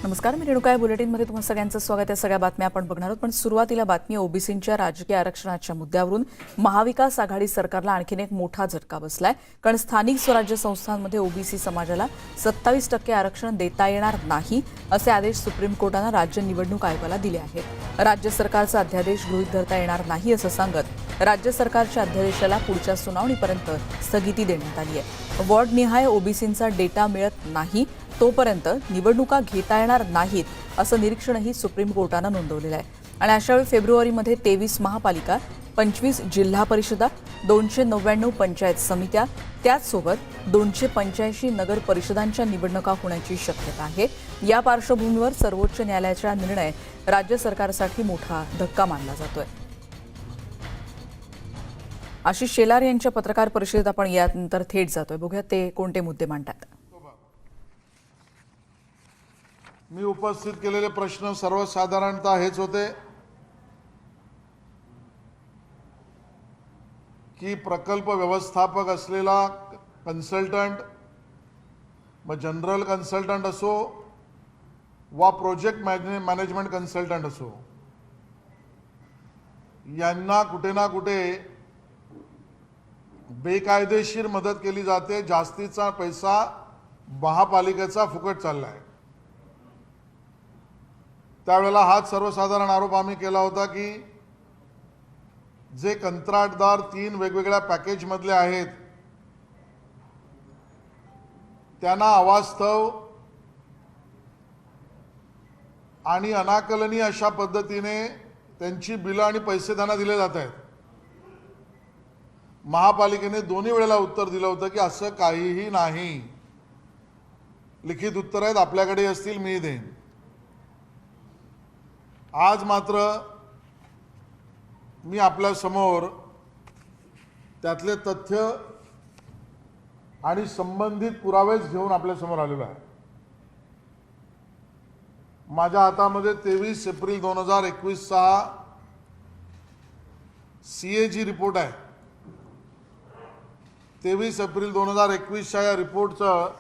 नमस्कार, मी रेणुका. बुलेटिनमध्ये तुम्हा सगळ्यांचं स्वागत आहे. सगळ्या बातम्या आपण बघणार आहोत, पण सुरुवातीला बातमी ओबीसींच्या राजकीय आरक्षणाच्या मुद्द्यावरून महाविकास आघाडी सरकारला आणखीन एक मोठा झटका बसलाय. कारण स्थानिक स्वराज्य संस्थांमध्ये ओबीसी समाजाला 27% आरक्षण देता येणार नाही असे आदेश सुप्रीम कोर्टानं राज्य निवडणूक आयोगाला दिले आहेत. राज्य सरकारचा अध्यादेश गृहीत धरता येणार नाही असं सांगत राज्य सरकारच्या अध्यादेशाला पुढच्या सुनावणीपर्यंत स्थगिती देण्यात आली आहे. वॉर्डनिहाय ओबीसींचा डेटा मिळत नाही तोपर्यंत निवडणुका घेता येणार नाहीत असं निरीक्षणही सुप्रीम कोर्टानं नोंदवलेलं आहे. आणि अशावेळी फेब्रुवारीमध्ये 23 महापालिका, 25 जिल्हा परिषदा, 299 पंचायत समित्या, त्याचसोबत 285 नगर परिषदांच्या निवडणुका होण्याची शक्यता आहे. या पार्श्वभूमीवर सर्वोच्च न्यायालयाचा निर्णय राज्य सरकारसाठी मोठा धक्का मानला जातोय. आशिष शेलार यांच्या पत्रकार परिषदेत आपण यानंतर थेट जातोय. बघूया ते कोणते मुद्दे मांडतात. मी उपस्थित केलेले प्रश्न सर्वसाधारणतः हेच होते की प्रकल्प व्यवस्थापक असलेला कन्सल्टंट, मग जनरल कन्सल्टंट असो वा प्रोजेक्ट मॅनेजमेंट कन्सल्टंट असो, यांना कुठे ना कुठे बेकायदेशीर मदत केली जाते. जास्तीचा पैसा महापालिकेचा फुकट चालला आहे. त्यावेळेला हाच सर्वसाधारण आरोप आम्ही केला होता की जे कंत्राटदार 3 वेगवेगळ्या पॅकेजमधले आहेत त्यांना अवास्तव आणि अनाकलनीय अशा पद्धतीने त्यांची बिलं आणि पैसे त्यांना दिले जात आहेत. महापालिकेने दोन्ही वेळेला उत्तर दिलं होतं की असं काहीही नाही. लिखित उत्तर आहेत, आपल्याकडे असतील, मी देईन. आज मात्र मी आपल्या समोर त्यातले तथ्य आणि संबंधित पुरावेच घेऊन आपल्या समोर आलेलो आहे. माझ्या हातामध्ये 23 एप्रिल 2021 चा सीएजी रिपोर्ट आहे. 23 एप्रिल 2021 च्या या रिपोर्टचं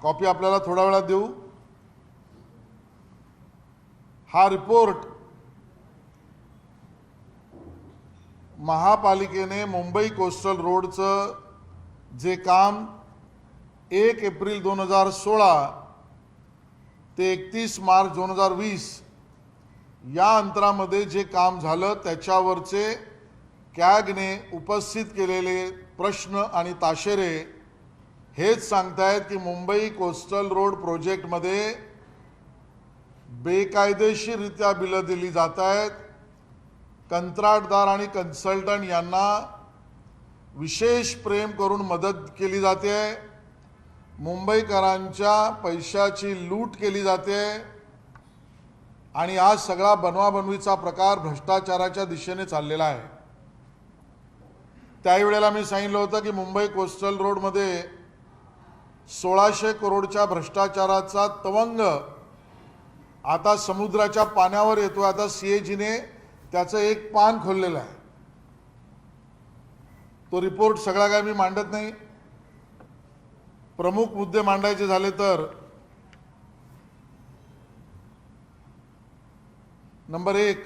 कॉपी आपल्याला थोड्या वेळात देऊ. हा रिपोर्ट महापालिकेने मुंबई कोस्टल रोडचं जे काम 1 एप्रिल 2016 ते 31 मार्च 2020 या अंतरामध्ये जे काम झालं त्याच्यावरचे कॅगने उपस्थित केलेले प्रश्न आणि ताशेरे हेच सांगतायत की मुंबई कोस्टल रोड प्रोजेक्टमध्ये बेकायदेशीररित्या बिलं दिली जात आहेत. कंत्राटदार आणि कन्सल्टंट यांना विशेष प्रेम करून मदत केली जाते. मुंबईकरांच्या पैशाची लूट केली जाते आणि हा सगळा बनवाबनवीचा प्रकार भ्रष्टाचाराच्या दिशेने चाललेला आहे. त्याही वेळेला मी सांगितलं होतं की मुंबई कोस्टल रोडमध्ये 1600 करोडच्या भ्रष्टाचाराचा तवंग आता समुद्राच्या पाण्यावर येतो. आता सीएजीने त्याचं एक पान खोललेलं आहे. तो रिपोर्ट सगळा काय मी मांडत नाही. प्रमुख मुद्दे मांडायचे झाले तर नंबर 1,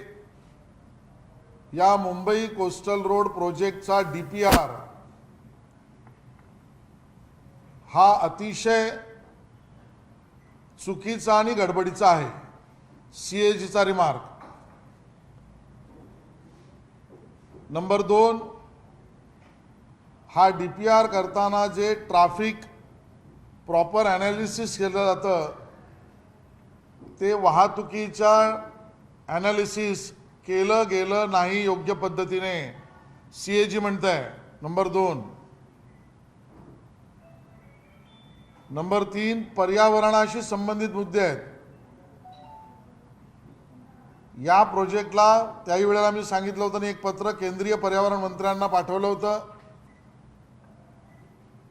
या मुंबई कोस्टल रोड प्रोजेक्टचा डीपीआर हा अतिशय चुकीचा आणि गडबडीचा आहे. सीएजीचा रिमार्क. नंबर 2, हा डीपीआर करताना जे ट्रॅफिक प्रॉपर ॲनालिसिस केलं जातं ते वाहतुकीच्या ॲनालिसिस केलं गेलं नाही योग्य पद्धतीने, सीएजी म्हणतंय. नंबर 2. नंबर 3, पर्यावरणाशी संबंधित मुद्दे आहेत. या प्रोजेक्टला त्याही वेळेला मी सांगितलं होतं आणि एक पत्र केंद्रीय पर्यावरण मंत्र्यांना पाठवलं होतं.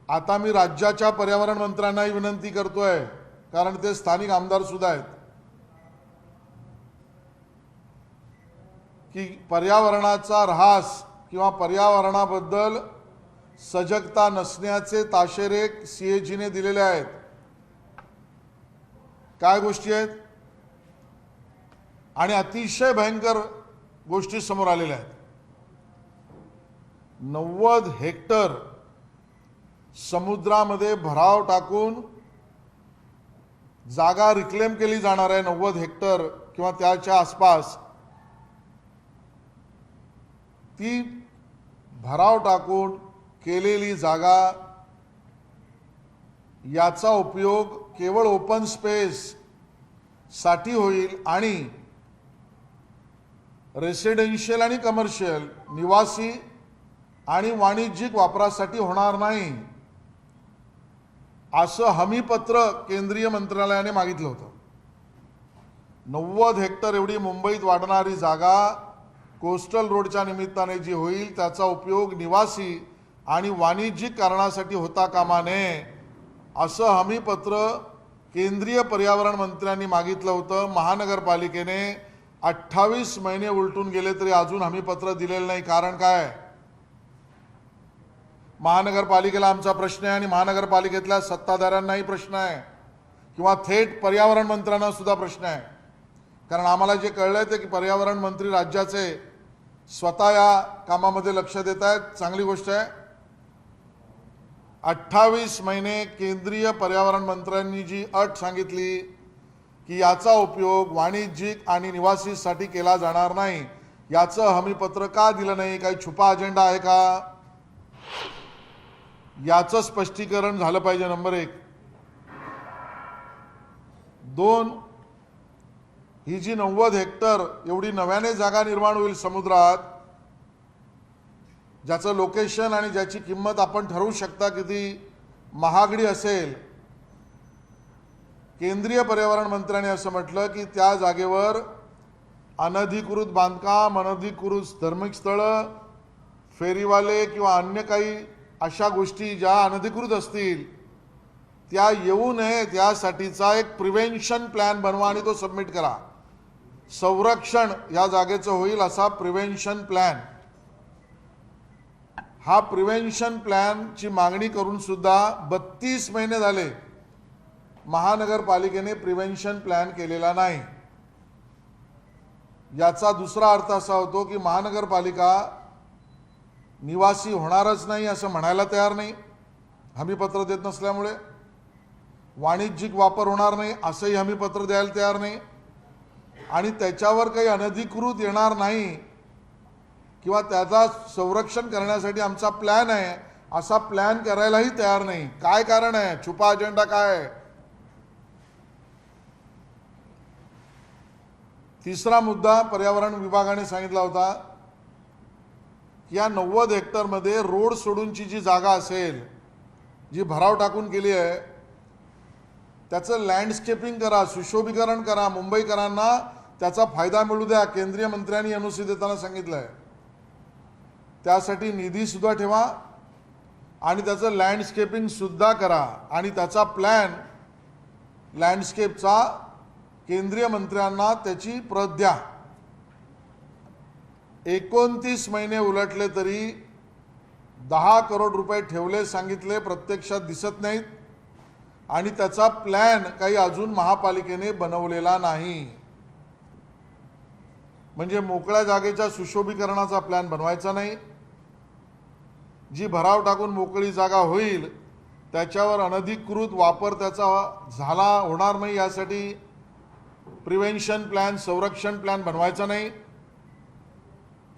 आता मी राज्याच्या पर्यावरण मंत्र्यांनाही विनंती करतोय, कारण ते स्थानिक आमदार सुद्धा आहेत, की पर्यावरणाचा ऱ्हास किंवा पर्यावरणाबद्दल सजगता नसण्याचे ताशेरे सीएजीने दिलेले आहेत. काय गोष्टी आहेत आणि अतिशय भयंकर गोष्टी समोर आलेल्या आहेत. 90 हेक्टर समुद्रामध्ये भराव टाकून जागा रिक्लेम केली जाणार आहे. 90 हेक्टर किंवा त्याच्या आसपास ती भराव टाकून केलेली जागा, याचा उपयोग केवळ ओपन स्पेस साठी होईल आणि रेसिडेन्शियल आणि कमर्शियल निवासी आणि वाणिज्यिक वापरासाठी होणार नाही, असं हमीपत्र केंद्रीय मंत्रालयाने मागितलं होतं. 90 हेक्टर एवढी मुंबईत वाढणारी जागा कोस्टल रोडच्या निमित्ताने जी होईल त्याचा उपयोग निवासी आणि वाणिज्यिक कारणासाठी होता कामा नये, असं हमीपत्र केंद्रीय पर्यावरण मंत्र्यांनी मागितलं होतं. महानगरपालिकेने 28 महिने उलटून गेले तरी अजून हमीपत्र दिलेलं नाही. कारण काय? महानगरपालिकेला आमचा प्रश्न आहे आणि महानगरपालिकेतल्या सत्ताधाऱ्यांनाही प्रश्न आहे किंवा थेट पर्यावरण मंत्र्यांना सुद्धा प्रश्न आहे. कारण आम्हाला जे कळलंय ते की पर्यावरण मंत्री राज्याचे स्वतः या कामामध्ये लक्ष देत आहेत. चांगली गोष्ट आहे. 28 महिने केंद्रीय पर्यावरण मंत्र्यांनी जी अट सांगितली की याचा उपयोग वाणिज्यिक आणि निवासीसाठी केला जाणार नाही, याचं हमीपत्र का दिलं नाही? काही छुपा अजेंडा आहे का? याचं स्पष्टीकरण झालं पाहिजे. नंबर 1. 2, ही जी 90 हेक्टर एवढी नव्याने जागा निर्माण होईल समुद्रात, ज्याचं लोकेशन आणि ज्याची किंमत आपण ठरवू शकता किती महागडी असेल. केंद्रीय पर्यावरण मंत्र्यांनी असं म्हटलं की त्या जागेवर अनधिकृत बांधकाम, अनधिकृत धार्मिक स्थळं, फेरीवाले किंवा अन्य काही अशा गोष्टी ज्या अनधिकृत असतील त्या येऊ नयेत यासाठीचा एक प्रिव्हेन्शन प्लॅन बनवा आणि तो सबमिट करा. संरक्षण या जागेचं होईल असा प्रिव्हेन्शन प्लॅन. हा प्रिव्हेन्शन प्लॅनची मागणी करून सुद्धा 32 महिने झाले महानगरपालिकेने प्रिव्हेन्शन प्लॅन केलेला नाही. याचा दुसरा अर्थ असा होतो की महानगरपालिका निवासी होणारच नाही असं म्हणायला तयार नाही हमीपत्र देत नसल्यामुळे, वाणिज्यिक वापर होणार नाही असंही हमीपत्र द्यायला तयार नाही, आणि त्याच्यावर काही अनधिकृत येणार नाही किंवा त्याचा संरक्षण करण्यासाठी आमचा प्लॅन आहे असा प्लॅन करायलाही तयार नाही. काय कारण आहे? छुपा अजेंडा काय आहे? तिसरा मुद्दा पर्यावरण विभागाने सांगितला होता की या 90 हेक्टरमध्ये रोड सोडूनची जी जागा असेल, जी भराव टाकून केली आहे, त्याचं लँडस्केपिंग करा, सुशोभीकरण करा, मुंबईकरांना त्याचा फायदा मिळू द्या. केंद्रीय मंत्र्यांनी एनओसी देताना सांगितलं आहे. त्यासाठी निधी सुद्धा ठेवा आणि त्याचं लँडस्केपिंग सुद्धा करा आणि त्याचा प्लॅन लँडस्केपचा केंद्रीय मंत्र्यांना त्याची प्रत द्या. 29 महिने उलटले तरी 10 करोड रुपये ठेवले सांगितले, प्रत्यक्षात दिसत नाहीत आणि त्याचा प्लॅन काही अजून महापालिकेने बनवलेला नाही. म्हणजे मोकळ्या जागेच्या सुशोभीकरणाचा प्लॅन बनवायचा नाही, जी भराव टाकून मोकळी जागा होईल त्याच्यावर अनधिकृत वापर त्याचा होणार नाही यासाठी प्रिव्हेन्शन प्लॅन, संरक्षण प्लॅन बनवायचा नाही.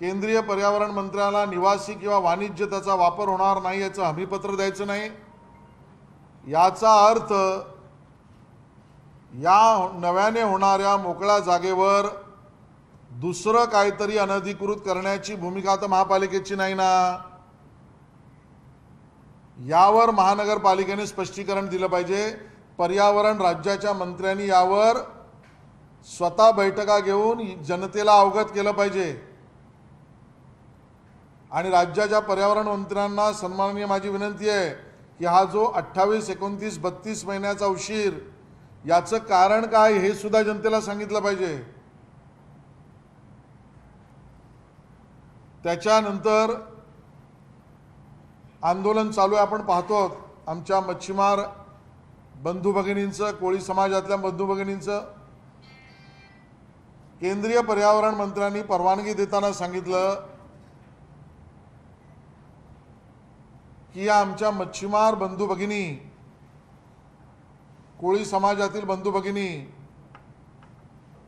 केंद्रीय पर्यावरण मंत्र्याला निवासी किंवा वाणिज्य त्याचा वापर होणार नाही याचं हमीपत्र द्यायचं नाही. याचा अर्थ या नव्याने होणाऱ्या मोकळ्या जागेवर दुसरं काहीतरी अनधिकृत करण्याची भूमिका तर महापालिकेची नाही ना. यावर महानगरपालिकेने स्पष्टीकरण दिलं पाहिजे. पर्यावरण राज्याच्या मंत्र्यांनी यावर स्वतः बैठका घेऊन जनतेला अवगत केलं पाहिजे आणि राज्याच्या पर्यावरण मंत्र्यांना सन्माननीय माझी विनंती आहे की हा जो 28, 29, 32 महिन्याचा उशीर, याचं कारण काय हे सुद्धा जनतेला सांगितलं पाहिजे. त्याच्यानंतर आंदोलन चालू आहे, आपण पाहतो आमच्या मच्छीमार बंधू भगिनींचं, कोळी समाजातल्या बंधू भगिनींचं केंद्रीय पर्यावरण मंत्र्यांनी परवानगी देताना सांगितलं की या आमच्या मच्छीमार बंधू भगिनी, कोळी समाजातील बंधू भगिनी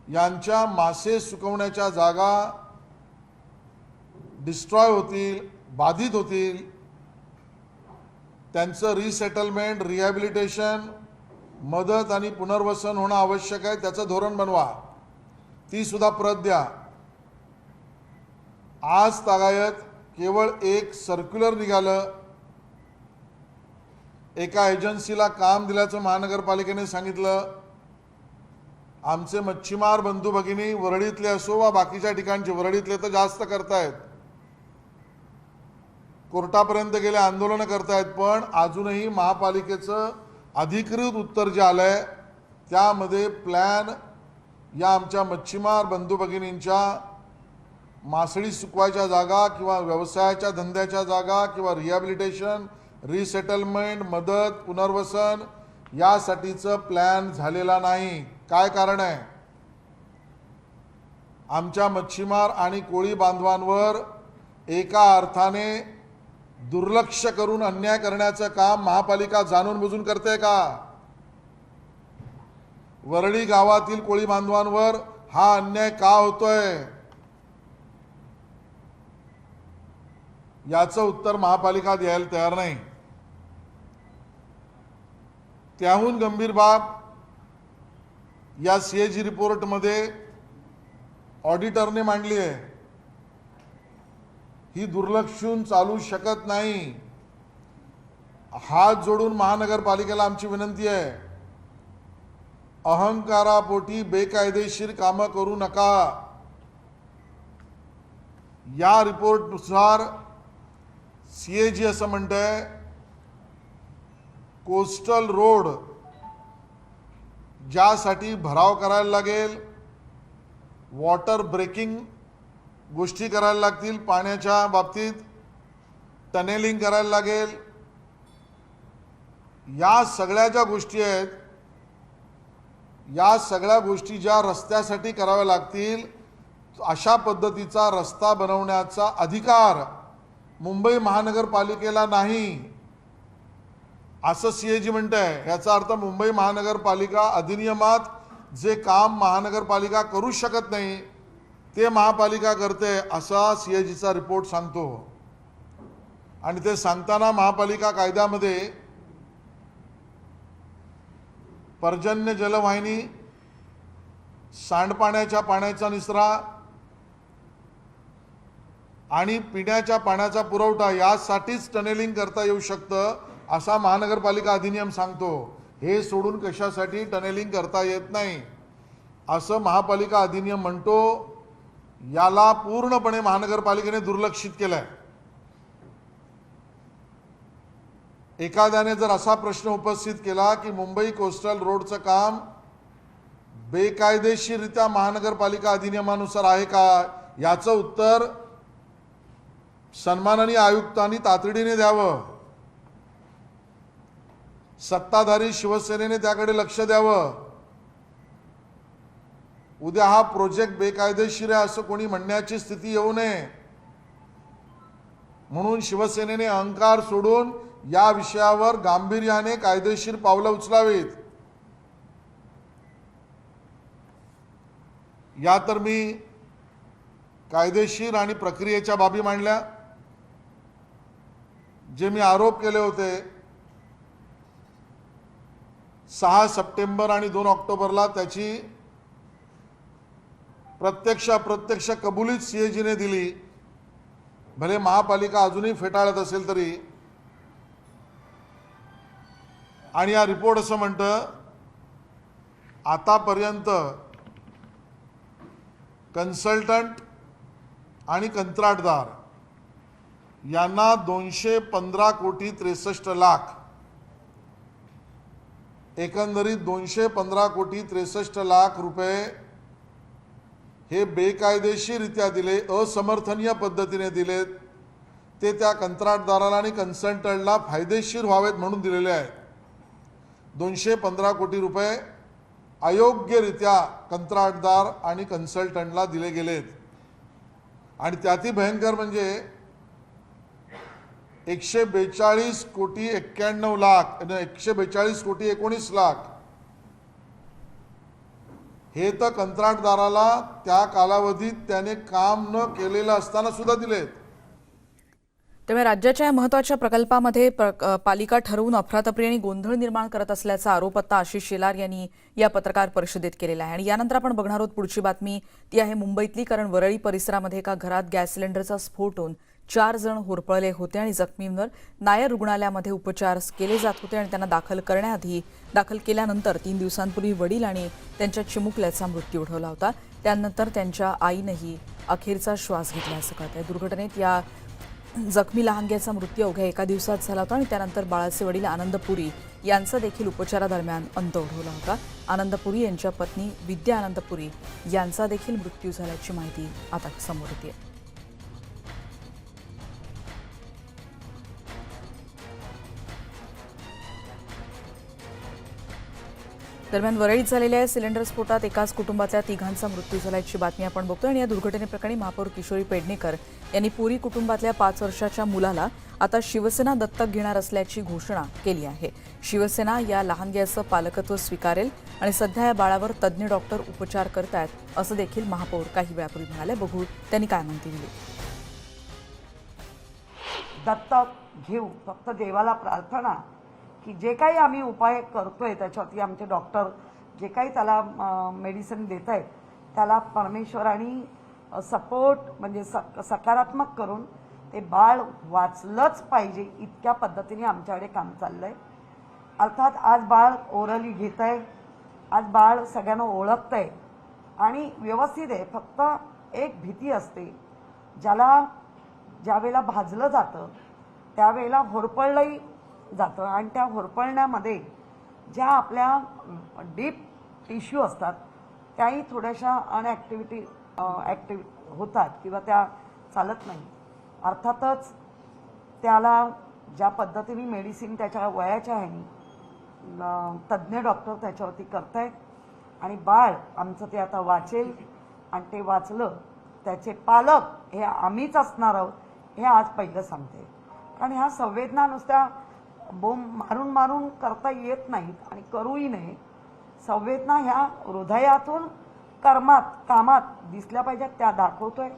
यांच्या मासे सुकवण्याच्या जागा डिस्ट्रॉय होतील, बाधित होतील, त्यांचं रिसेटलमेंट, रिहॅबिलिटेशन, मदत आणि पुनर्वसन होणं आवश्यक आहे, त्याचं धोरण बनवा, ती सुद्धा प्रत द्या. आज तागायत केवळ एक सर्क्युलर निघालं, एका एजन्सीला काम दिल्याचं महानगरपालिकेने सांगितलं. आमचे मच्छीमार बंधू भगिनी वरळीतले असो वा बाकीच्या ठिकाणचे, वरळीतले तर जास्त करतायत, कोर्टापर्यंत गेले, आंदोलनं करतायत, पण अजूनही महापालिकेचं अधिकृत उत्तर जे आलंय त्यामध्ये प्लॅन या आमच्या मच्छीमार बंधू भगिनींच्या मासळी सुकवायच्या जागा किंवा व्यवसायाच्या धंद्याच्या जागा किंवा रिहॅबिलिटेशन, रिसेटलमेंट, मदत, पुनर्वसन यासाठीचं प्लॅन झालेला नाही. काय कारण आहे? आमच्या मच्छीमार आणि कोळी बांधवांवर एका अर्थाने दुर्लक्ष करून अन्याय करण्याचं काम महापालिका जाणून बुजून करते का? वरळी गावातील कोळी बांधवांवर हा अन्याय का होतोय याचं उत्तर महापालिका द्यायला तयार नाही. त्याहून गंभीर बाब या सीएजी रिपोर्टमध्ये ऑडिटरने मांडली आहे. ही दुर्लक्षून चालू शकत नाही. हात जोडून महानगरपालिकेला आमची विनंती आहे, अहंकारापोटी बेकायदेशीर कामं करू नका. या रिपोर्टनुसार सीएजी असं म्हणतंय, कोस्टल रोड ज्यासाठी भराव करायला लागेल, वॉटर ब्रेकिंग गोष्टी करायला लागतील, पाण्याच्या बाबतीत टनेलिंग करायला लागेल, या सगळ्या ज्या गोष्टी आहेत, या सगळ्या गोष्टी ज्या रस्त्यासाठी कराव्या लागतील, अशा पद्धतीचा रस्ता बनवण्याचा अधिकार मुंबई महानगरपालिकेला नाही असं सीएजी म्हणतंय. याचा अर्थ मुंबई महानगरपालिका अधिनियमात जे काम महानगरपालिका करू शकत नाही ते महापालिका करते असा सीएजीचा रिपोर्ट सांगतो. आणि ते सांगताना महापालिका कायद्यामध्ये पर्जन्य जलवाहिनी, सांडपाण्याच्या पाण्याचा निचरा आणि पिण्याच्या पाण्याचा पुरवठा यासाठीच टनेलिंग करता येऊ शकतं असा महानगरपालिका अधिनियम सांगतो. हे सोडून कशासाठी टनेलिंग करता येत नाही असं महापालिका अधिनियम म्हणतो. याला पूर्णपणे महानगरपालिकेने दुर्लक्षित केलंय. एखाद्याने जर असा प्रश्न उपस्थित केला की मुंबई कोस्टल रोडचं काम बेकायदेशीररित्या महानगरपालिका अधिनियमानुसार आहे का, याचं उत्तर सन्माननीय आयुक्तांनी तातडीने द्यावं. सत्ताधारी शिवसेनेने त्याकडे लक्ष द्यावं. उद्या हा प्रोजेक्ट बेकायदेशीर आहे असं कोणी म्हणण्याची स्थिती येऊ नये म्हणून शिवसेनेने अहंकार सोडून या विषयावर गांभीर्याने कायदेशीर पावलं उचलावीत. या तर मी कायदेशीर आणि प्रक्रियेच्या बाबी मांडल्या. जे मी आरोप केले होते 6 सप्टेंबर आणि 2 ऑक्टोबरला त्याची प्रत्यक्ष अप्रत्यक्ष कबुलीत सीएजीने दिली. भले महापालिका अजूनही फेटाळत असेल तरी. आणि हा रिपोर्ट असं म्हणतं, आतापर्यंत कन्सल्टंट आणि कंत्राटदार यांना 215 कोटी 63 लाख, एकंदरीत 215 कोटी 63 लाख रुपये हे बेकायदेशीररित्या दिले, असमर्थनीय पद्धतीने दिलेत. ते त्या कंत्राटदाराला आणि कन्सल्टंटला फायदेशीर व्हावेत म्हणून दिलेले आहेत. 215 कोटी रुपये अयोग्यरित्या कंत्राटदार आणि कन्सल्टंटला दिले गेलेत. आणि त्यातही भयंकर म्हणजे 142 कोटी 91 लाख 142 कोटी 19 लाख हे तर कंत्राटदाराला त्या कालावधीत त्याने काम न केलेलं असताना सुद्धा दिलेत. त्यामुळे राज्याच्या या महत्त्वाच्या प्रकल्पामध्ये पालिका ठरवून अफरातफरी आणि गोंधळ निर्माण करत असल्याचा आरोप आता आशिष शेलार यांनी या पत्रकार परिषदेत केलेला आहे. आणि यानंतर आपण बघणार आहोत पुढची बातमी, ती आहे मुंबईतली. कारण वरळी परिसरामध्ये एका घरात गॅस सिलेंडरचा स्फोट होऊन 4 जण होरपळले होते आणि जखमींवर नायर रुग्णालयामध्ये उपचार केले जात होते. आणि त्यांना दाखल केल्यानंतर 3 दिवसांपूर्वी वडील आणि त्यांच्या चिमुकल्याचा मृत्यू ओढवला होता. त्यानंतर त्यांच्या आईनेही अखेरचा श्वास घेतला असं कळतंय. दुर्घटनेत या जखमी लहानग्याचा मृत्यू अवघ्या एका दिवसात झाला होता आणि त्यानंतर बाळाचे वडील आनंद पुरी यांचा देखील उपचारादरम्यान अंत ओढवला होता. आनंद पुरी यांच्या पत्नी विद्या आनंद पुरी यांचा देखील मृत्यू झाल्याची माहिती आता समोर येते. दरम्यान वरळीत झालेल्या सिलेंडर स्फोटात एकाच कुटुंबातल्या 3घांचा मृत्यू झाल्याची बातमी आपण बघतोय. आणि या दुर्घटनेप्रकरणी महापौर किशोरी पेडणेकर यांनी पुरी कुटुंबातल्या 5 वर्षाच्या मुलाला आता शिवसेना दत्तक घेणार असल्याची घोषणा केली आहे. शिवसेना या लहानग्याचं पालकत्व स्वीकारेल आणि सध्या या बाळावर तज्ज्ञ डॉक्टर उपचार करतायत असं देखील महापौर काही वेळापूर्वी म्हणाले. बघू त्यांनी काय माहिती दिली. दत्तक घेऊ, फक्त देवाला प्रार्थना की जे काही आम्ही उपाय करतोय त्याच्यावरती आमचे डॉक्टर जे काही त्याला मेडिसिन देत आहेत त्याला परमेश्वराने सपोर्ट म्हणजे सकारात्मक करून ते बाळ वाचलंच पाहिजे इतक्या पद्धतीने आमच्याकडे काम चाललं आहे. अर्थात आज बाळ ओरली घेत आहे, आज बाळ सगळ्यांना ओळखत आहे आणि व्यवस्थित आहे. फक्त एक भीती असते, ज्यावेळेला भाजलं जातं त्यावेळेला होरपळलंही जातं आणि त्या होरपळण्यामध्ये ज्या आपल्या डीप टिश्यू असतात त्याही थोड्याशा ॲक्टिव्ह होतात किंवा त्या चालत नाही. अर्थातच त्याला ज्या पद्धतीने मेडिसिन त्याच्या वयाच्या ह्यानी तज्ज्ञ डॉक्टर त्याच्यावरती करतायत आणि बाळ आमचं ते आता वाचेल आणि ते वाचलं त्याचे पालक हे आम्हीच असणार आहोत हे आज पहिलं सांगते. कारण ह्या संवेदना नुसत्या बोंब मारून करता येत नाहीत आणि करूही नये. संवेदना ह्या हृदयातून कामात दिसल्या पाहिजेत, त्या दाखवतोय.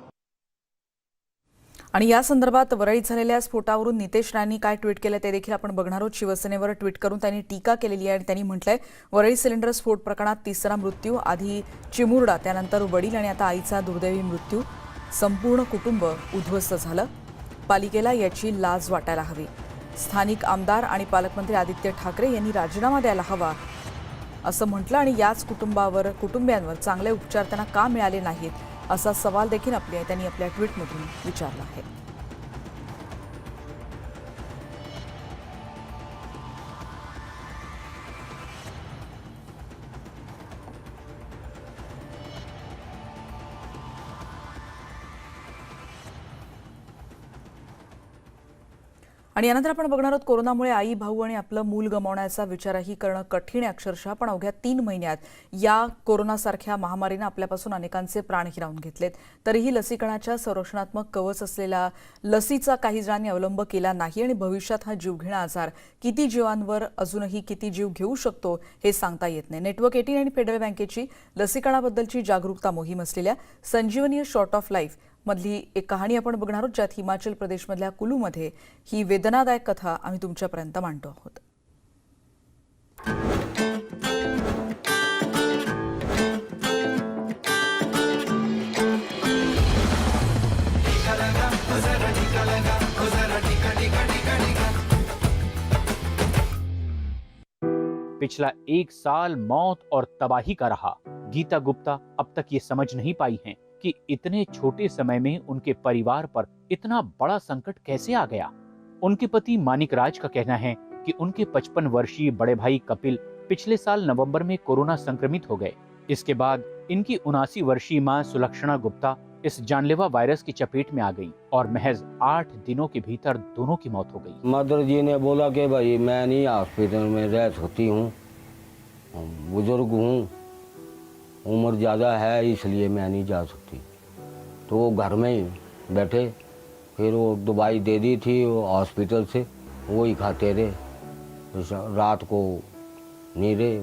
आणि या संदर्भात वरळीत झालेल्या स्फोटावरून नितेश राणेंनी काय ट्विट केलं ते देखील आपण बघणार आहोत. शिवसेनेवर ट्विट करून त्यांनी टीका केलेली आहे आणि त्यांनी म्हटलंय वरळी सिलेंडर स्फोट प्रकरणात 3रा मृत्यू, आधी चिमुरडा त्यानंतर वडील आणि आता आईचा दुर्दैवी मृत्यू. संपूर्ण कुटुंब उद्ध्वस्त झालं. पालिकेला याची लाज वाटायला हवी. स्थानिक आमदार आणि पालकमंत्री आदित्य ठाकरे यांनी राजीनामा द्यायला हवा असं म्हटलं. आणि याच कुटुंबियांवर चांगले उपचार त्यांना का मिळाले नाहीत असा सवाल देखील त्यांनी आपल्या ट्विटमधून विचारला आहे. आणि यानंतर आपण बघणार आहोत कोरोनामुळे आई, भाऊ आणि आपलं मूल गमावण्याचा विचारही करणं कठीण आहे अक्षरशः. पण अवघ्या 3 महिन्यात या कोरोनासारख्या महामारीनं आपल्यापासून अनेकांचे प्राण हिरावून घेतलेत. तरीही लसीकरणाच्या संरक्षणात्मक कवच असलेल्या लसीचा काही जणांनी अवलंब केला नाही आणि भविष्यात हा जीवघेणा आजार किती जीवांवर अजूनही किती जीव घेऊ शकतो हे सांगता येत नाही. नेटवर्क 18 आणि फेडरल बँकेची लसीकरणाबद्दलची जागरूकता मोहीम असलेल्या संजीवनी शॉर्ट ऑफ लाईफ मधली एक कहाणी आपण बघणार आहोत, ज्यात हिमाचल प्रदेशमधल्या कुलूमध्ये ही वेदनादायक कथा आम्ही तुमच्यापर्यंत मांडतो आहोत. पिछला 1 साल मौत और तबाही का रहा. गीता गुप्ता अब तक ये समझ नहीं पाई हैं कि इतने छोटे समय में उनके परिवार पर इतना बड़ा संकट कैसे आ गया. उनके पति मानिक राज का कहना है कि उनके 55 वर्षीय बड़े भाई कपिल पिछले साल नवंबर में कोरोना संक्रमित हो गए. इसके बाद इनकी 79 वर्षीय मां सुलक्षणा गुप्ता इस जानलेवा वायरस की चपेट में आ गई और महज 8 दिनों के भीतर दोनों की मौत हो गई. मदर जी ने बोला कि भाई मैं नहीं हॉस्पिटल में रह सकती हूँ, बुज़ुर्ग हूँ, उम्र ज़्यादा है इसलिए मैं नहीं जा सकती। तो वो घर में ही बैठे, फिर वो दवाई दे दी थी वो हॉस्पिटल से, वही खाते रहे, रात को नहीं रहे।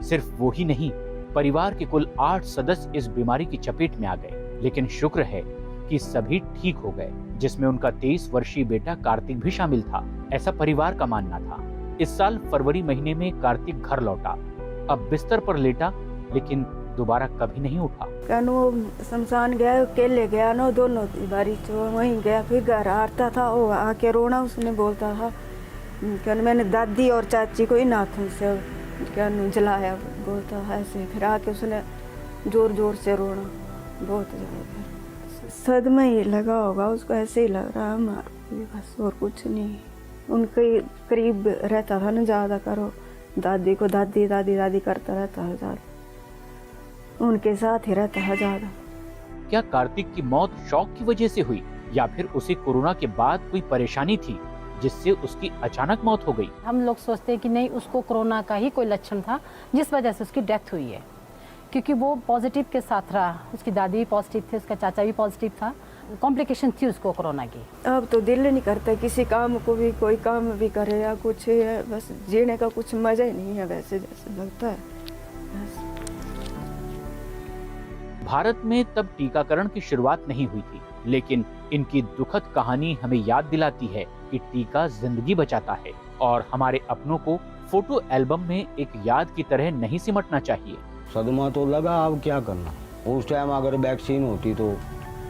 सिर्फ वो ही नहीं, परिवार के कुल 8 सदस्य इस बीमारी की चपेट में आ गए, लेकिन शुक्र है कि सभी ठीक हो गए, जिसमें उनका 23 वर्षीय बेटा कार्तिक भी शामिल था, ऐसा परिवार का मानना था। इस साल फरवरी महीने में कार्तिक घर लौटा, अब बिस्तर पर लेटा, लेकिन दोबारा कभी नहीं उठा। कनो शमशान गया, अकेले गया ना, दोनों बारी तो वहीं गया, फिर घर आता था, वो आके रोना, उसने बोलता था क्या मैंने दादी और चाची को इन हाथों से क्या जलाया, बोलता है ऐसे। फिर आके उसने जोर जोर से रोना बहुत ज़्यादा। सदमा ही लगा होगा उसको, ऐसे ही लग रहा है हमारा, बस और कुछ नहीं। उनके करीब रहता था ना, ज़्यादा करो, दादी को दादी दादी दादी करता रहता है ज़्यादा, उनके साथ ही रहता है ज़्यादा। क्या कार्तिक की मौत शौक की वजह से हुई या फिर उसे कोरोना के बाद कोई परेशानी थी जिससे उसकी अचानक मौत हो गई? हम लोग सोचते हैं कि नहीं, उसको कोरोना का ही कोई लक्षण था जिस वजह से उसकी डेथ हुई है, क्योंकि वो पॉजिटिव के साथ रहा। उसकी दादी भी पॉजिटिव थे, उसका चाचा भी पॉजिटिव था, कॉम्प्लिकेशन थी उसको कोरोना की। अब तो दिल नहीं करता किसी काम को भी, कोई काम भी करे या कुछ है, बस जीने का कुछ मजा ही नहीं है वैसे जैसे लगता है बस। भारत में तब टीकाकरण की शुरुआत नहीं हुई थी, लेकिन इनकी दुखद कहानी हमें याद दिलाती है कि टीका जिंदगी बचाता है और हमारे अपनों को फोटो एल्बम में एक याद की तरह नहीं सिमटना चाहिए। सदमा तो लगा, अब क्या करना। उस टाइम अगर वैक्सीन होती तो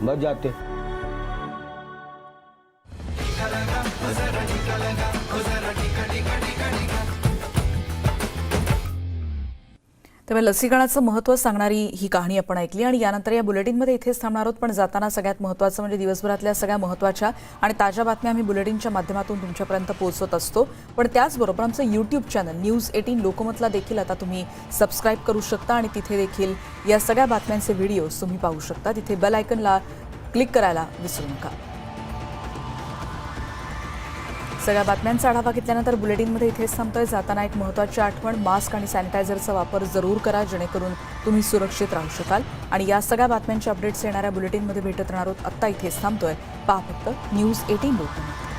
बच जाते। त्यामुळे लसीकरणाचं महत्त्व सांगणारी ही कहाणी आपण ऐकली आणि यानंतर या बुलेटिनमध्ये इथेच थांबणार आहोत। पण जाताना सगळ्यात महत्त्वाचं म्हणजे दिवसभरातल्या सगळ्या महत्त्वाच्या आणि ताज्या बातम्या आम्ही बुलेटिनच्या माध्यमातून तुमच्यापर्यंत पोहोचवत असतो। पण त्याचबरोबर आमचं यूट्यूब चॅनल न्यूज 18 लोकमतला देखील आता तुम्ही सबस्क्राईब करू शकता आणि तिथे देखील या सगळ्या बातम्यांचे व्हिडिओज तुम्ही पाहू शकता। तिथे बेल आयकनला क्लिक करायला विसरू नका। सगळ्या बातम्यांचा आढावा घेतल्यानंतर बुलेटिनमध्ये इथेच थांबतोय। जाताना एक महत्त्वाची आठवण, मास्क आणि सॅनिटायझरचा वापर जरूर करा, जेणेकरून तुम्ही सुरक्षित राहू शकाल। आणि या सगळ्या बातम्यांचे अपडेट्स येणाऱ्या बुलेटिनमध्ये भेटत राहणार आहोत। आत्ता इथेच थांबतोय। पहा फक्त न्यूज 18 लोकमत।